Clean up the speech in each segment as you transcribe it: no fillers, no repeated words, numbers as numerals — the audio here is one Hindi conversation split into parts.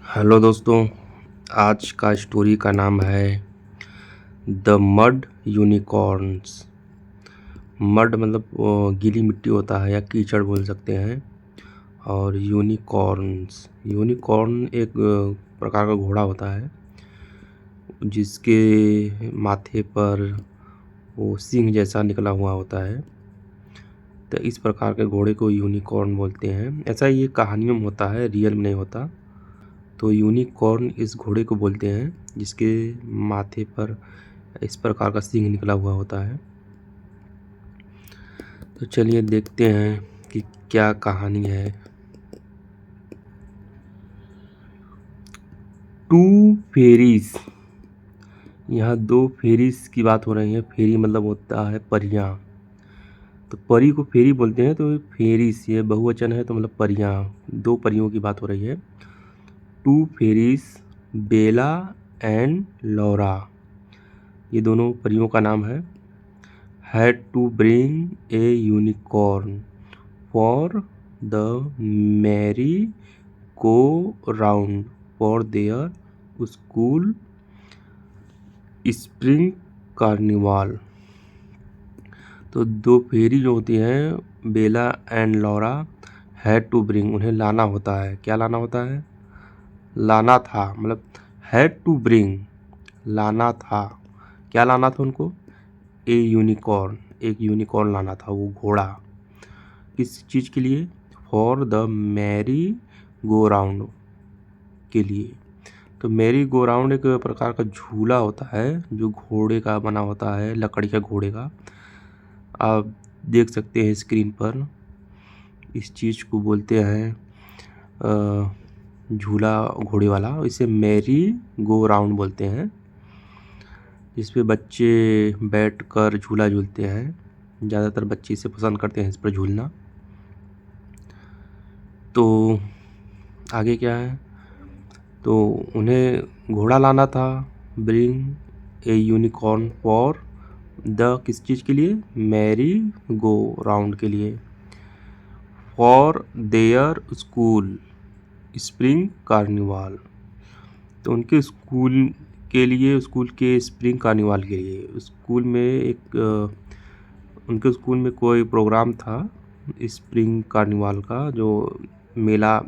हेलो दोस्तों, आज का स्टोरी का नाम है द मड यूनिकॉर्न्स। मड मतलब गीली मिट्टी होता है या कीचड़ बोल सकते हैं। और यूनिकॉर्न्स, यूनिकॉर्न एक प्रकार का घोड़ा होता है जिसके माथे पर वो सींग जैसा निकला हुआ होता है। तो इस प्रकार के घोड़े को यूनिकॉर्न बोलते हैं। ऐसा ये कहानियों में होता है, रियल में नहीं होता। तो यूनिकॉर्न इस घोड़े को बोलते हैं जिसके माथे पर इस प्रकार का सींग निकला हुआ होता है। तो चलिए देखते हैं कि क्या कहानी है। टू फेरीज, यहाँ दो फेरीज की बात हो रही है। फेरी मतलब होता है परियां। तो परी को फेरी बोलते हैं, तो फेरीज ये बहुवचन है, तो मतलब परियां, दो परियों की बात हो रही है। टू फेरीज, बेला एंड लौरा, ये दोनों परियों का नाम है। had to bring a unicorn for the merry-go-round for their school spring carnival। तो दो फेरी जो होती हैं, Bella and Laura, had to bring, उन्हें लाना होता है। क्या लाना होता है? लाना था, मतलब हैड टू ब्रिंग, लाना था। क्या लाना था उनको? ए यूनिकॉर्न, एक यूनिकॉर्न लाना था, वो घोड़ा। किस चीज़ के लिए? For the merry go round के लिए। तो मैरी गो राउंड एक प्रकार का झूला होता है जो घोड़े का बना होता है, लकड़ी का घोड़े का। आप देख सकते हैं स्क्रीन पर। इस चीज़ को बोलते हैं झूला घोड़े वाला, इसे मैरी गो राउंड बोलते हैं, जिस पे बच्चे बैठकर झूला झूलते हैं। ज़्यादातर बच्चे इसे पसंद करते हैं, इस पर झूलना। तो आगे क्या है? तो उन्हें घोड़ा लाना था, bring a unicorn for the, किस चीज़ के लिए? मैरी गो राउंड के लिए। For their school spring carnival, तो उनके स्कूल के लिए, स्कूल के स्प्रिंग कार्निवाल के लिए। स्कूल में एक उनके स्कूल में कोई प्रोग्राम था स्प्रिंग कार्निवाल का, जो मेला।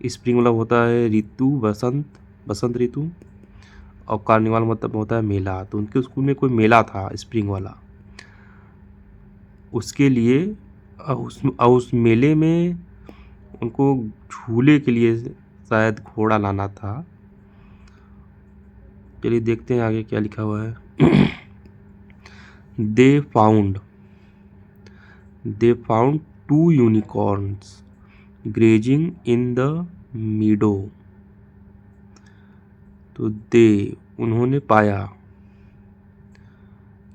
स्प्रिंग मतलब होता है ऋतु, बसंत, बसंत ऋतु, और कार्निवाल मतलब होता है मेला। तो उनके स्कूल में कोई मेला था स्प्रिंग वाला, उसके लिए उस मेले में उनको झूले के लिए शायद घोड़ा लाना था। चलिए देखते हैं आगे क्या लिखा हुआ है। They found two unicorns grazing in the meadow. तो उन्होंने पाया,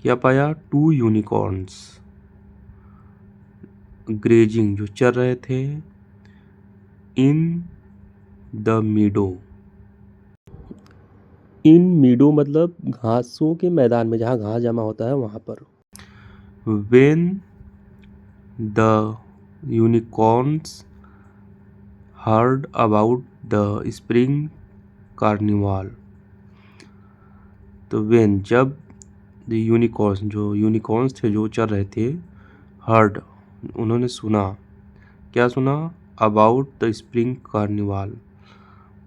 क्या पाया? टू यूनिकॉर्न्स ग्रेजिंग, जो चर रहे थे, इन द मीडो। इन मीडो मतलब घासों के मैदान में, जहाँ घास जमा होता है वहाँ पर। When the unicorns heard about the spring carnival. तो व्हेन, जब, द यूनिकॉर्न्स, जो यूनिकॉर्न्स थे जो चल रहे थे, हर्ड, उन्होंने सुना। क्या सुना? अबाउट द स्प्रिंग कार्निवाल,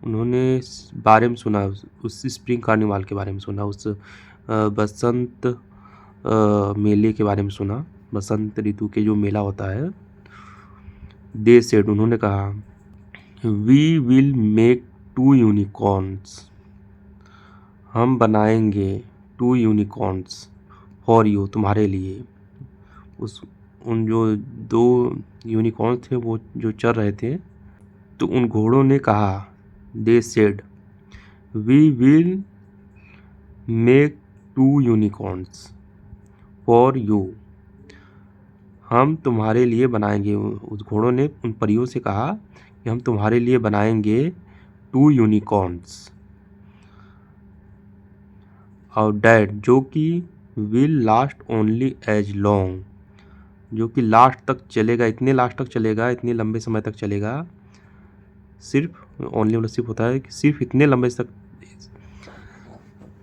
उन्होंने बारे में सुना, उस स्प्रिंग कार्निवाल के बारे में सुना, उस बसंत मेले के बारे में सुना, बसंत ऋतु के जो मेला होता है। दे सेड, उन्होंने कहा, we will make two unicorns, हम बनाएंगे टू यूनिकॉर्न्स फॉर यू, तुम्हारे लिए। उन जो दो यूनिकॉर्न्स थे वो जो चल रहे थे, तो उन घोड़ों ने कहा, they said, we will make two unicorns for you, हम तुम्हारे लिए बनाएंगे। उस घोड़ों ने उन परियों से कहा कि हम तुम्हारे लिए बनाएंगे टू यूनिकॉर्न्स, और डैट, जो कि will last only as long, जो कि लास्ट तक चलेगा, इतने लास्ट तक चलेगा, इतने लंबे समय तक चलेगा, सिर्फ ओनली मतलब सिर्फ होता है कि सिर्फ इतने लंबे तक,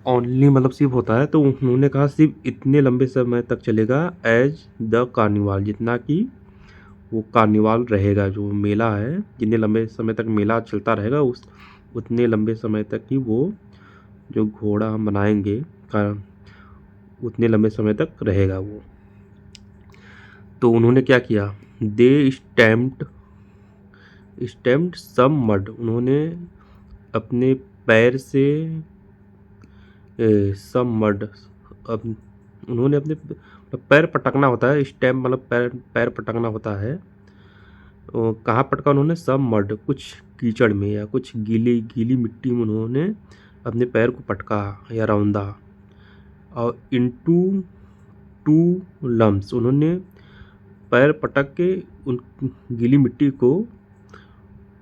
ओनली मतलब सिर्फ होता है, तो उन्होंने कहा सिर्फ इतने लंबे समय तक चलेगा एज द कार्निवाल, जितना कि वो कार्निवाल रहेगा, जो मेला है, जितने लंबे समय तक मेला चलता रहेगा उस उतने लंबे समय तक ही वो जो घोड़ा हम बनाएंगे उतने लंबे समय तक रहेगा वो। तो उन्होंने क्या किया, दे स्टैम्प्ड सम मड, उन्होंने अपने पैर से सम मड, अब उन्होंने अपने पैर पटकना होता है, स्टैम्प मतलब पैर पटकना होता है। कहाँ पटका उन्होंने, सम मड, कुछ कीचड़ में या कुछ गीली मिट्टी में उन्होंने अपने पैर को पटका या रौंदा। और इनटू 2 लम्स, उन्होंने पैर पटक के उन गीली मिट्टी को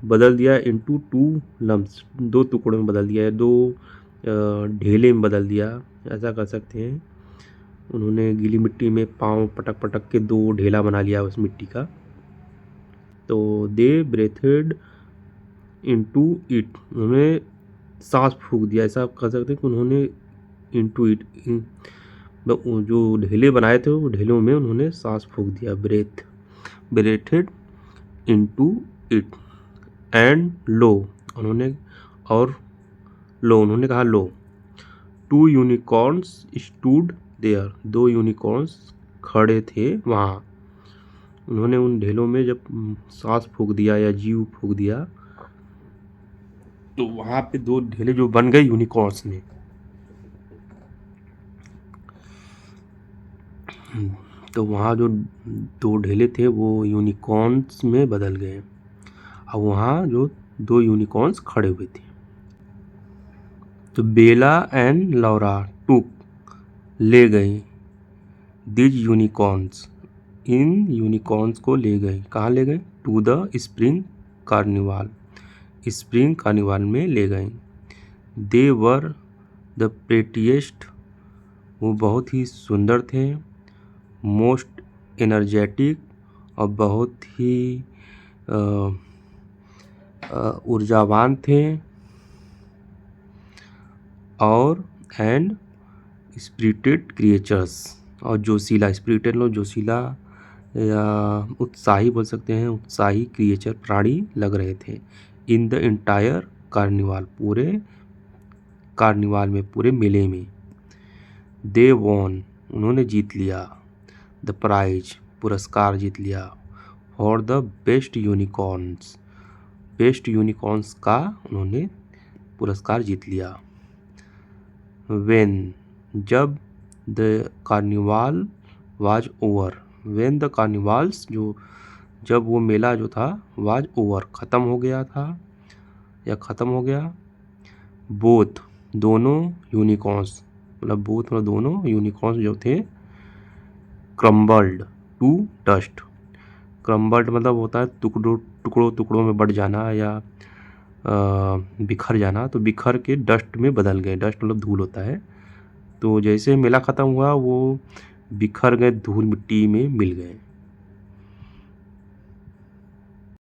बदल दिया इनटू 2 लम्स, 2 टुकड़ों में बदल दिया, 2 ढेले में बदल दिया, ऐसा कर सकते हैं। उन्होंने गीली मिट्टी में पाँव पटक के 2 ढेला बना लिया उस मिट्टी का। तो दे ब्रेथेड इनटू इट, उन्होंने सांस फूंक दिया, ऐसा कर सकते हैं कि उन्होंने इनटू इट, जो ढेले बनाए थे वो ढेलों में उन्होंने सांस फूंक दिया, ब्रेथेड इनटू इट। एंड लो, उन्होंने उन्होंने कहा लो, 2 यूनिकॉर्न्स स्टूड देयर, 2 यूनिकॉर्न्स खड़े थे वहाँ। उन्होंने उन ढेलों में जब सांस फूंक दिया या जीव फूंक दिया, तो वहाँ पे 2 ढेले जो बन गए यूनिकॉर्न्स में। तो वहाँ जो 2 ढेले थे वो यूनिकॉर्न्स में बदल गए, और वहाँ जो 2 यूनिकॉर्न्स खड़े हुए थे। तो बेला एंड लौरा टुक, ले गए, दिज यूनिकॉर्न्स, इन यूनिकॉर्न्स को ले गए, कहाँ ले गए, to the spring carnival, spring carnival में ले गए। दे वर द प्रेटीएस्ट, वो बहुत ही सुंदर थे, मोस्ट एनर्जेटिक, और बहुत ही ऊर्जावान थे, और एंड स्पिरिटेड क्रिएचर्स, और जोशीला, स्पिरिटेड लो जोशीला या उत्साही बोल सकते हैं, उत्साही क्रिएचर प्राणी लग रहे थे। इन द एंटायर कार्निवाल, पूरे कार्निवाल में, पूरे मेले में। दे वॉन, उन्होंने जीत लिया, द प्राइज, पुरस्कार जीत लिया, for the best unicorns, best unicorns का उन्होंने पुरस्कार जीत लिया। वेन, जब, the carnival was over, when the carnivals, जो जब वो मेला जो था, वाज ओवर, ख़त्म हो गया था या ख़त्म हो गया, बोथ, दोनों यूनिकॉर्न्स, मतलब बोथ मतलब दोनों यूनिकॉर्न्स जो थे, क्रम्बल्ड टू डस्ट, क्रम्बल्ड मतलब होता है टुकड़ों में बढ़ जाना या बिखर जाना, तो बिखर के डस्ट में बदल गए, डस्ट मतलब धूल होता है। तो जैसे मेला ख़त्म हुआ वो बिखर गए, धूल मिट्टी में मिल गए।